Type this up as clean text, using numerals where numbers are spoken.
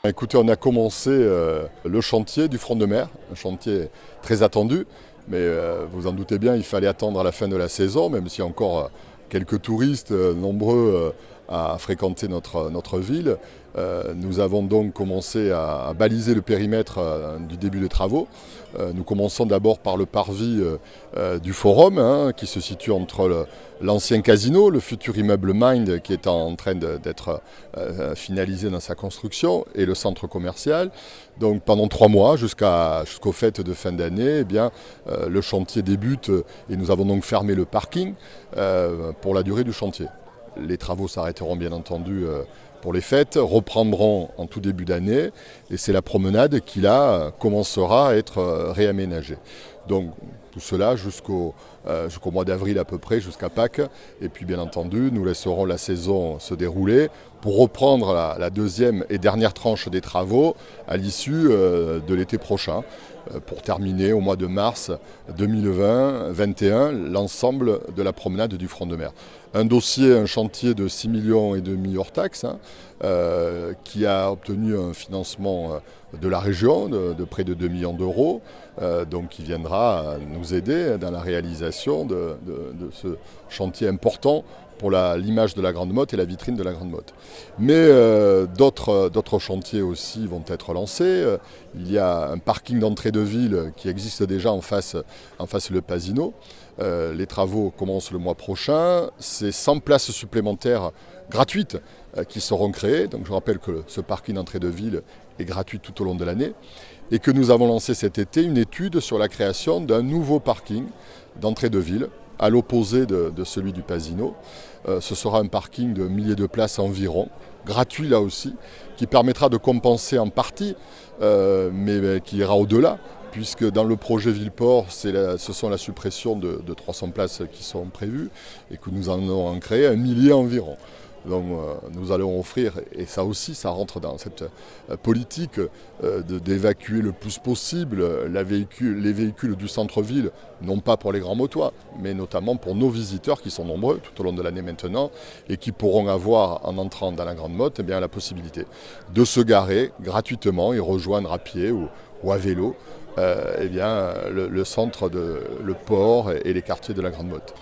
Écoutez, on a commencé le chantier du front de mer, un chantier très attendu, mais vous en doutez bien, il fallait attendre à la fin de la saison, même s'il y a encore quelques touristes nombreux à fréquenter notre ville. Nous avons donc commencé à baliser le périmètre du début des travaux. Nous commençons d'abord par le parvis du forum, qui se situe entre l'ancien casino, le futur immeuble Mind qui est en train d'être finalisé dans sa construction, et le centre commercial. Donc pendant 3 mois, jusqu'aux fêtes de fin d'année, le chantier débute et nous avons donc fermé le parking pour la durée du chantier. Les travaux s'arrêteront bien entendu pour les fêtes, reprendront en tout début d'année, et c'est la promenade qui là commencera à être réaménagée. Donc tout cela jusqu'au mois d'avril à peu près, jusqu'à Pâques. Et puis bien entendu, nous laisserons la saison se dérouler pour reprendre la deuxième et dernière tranche des travaux à l'issue de l'été prochain, pour terminer au mois de mars 2020-2021 l'ensemble de la promenade du front de mer. Un chantier de 6,5 millions hors taxe, qui a obtenu un financement de la région de près de 2 millions d'euros, donc qui viendra nous aider dans la réalisation de ce chantier important pour l'image de la Grande Motte et la vitrine de la Grande Motte. Mais d'autres chantiers aussi vont être lancés. Il y a un parking d'entrée de ville qui existe déjà en face le Pasino. Les travaux commencent le mois prochain. C'est 100 places supplémentaires gratuites qui seront créées. Donc je rappelle que ce parking d'entrée de ville est gratuit tout au long de l'année. Et que nous avons lancé cet été une étude sur la création d'un nouveau parking d'entrée de ville, à l'opposé de celui du Pasino. Ce sera un parking de milliers de places environ, gratuit là aussi, qui permettra de compenser en partie, mais qui ira au-delà, puisque dans le projet Villeport, ce sont la suppression de 300 places qui sont prévues, et que nous en allons en créer 1 millier environ. Donc nous allons offrir, et ça aussi ça rentre dans cette politique d'évacuer le plus possible les véhicules du centre-ville, non pas pour les grands motois, mais notamment pour nos visiteurs qui sont nombreux tout au long de l'année maintenant, et qui pourront avoir, en entrant dans la Grande Motte, la possibilité de se garer gratuitement et rejoindre à pied ou à vélo le centre, le port et les quartiers de la Grande Motte.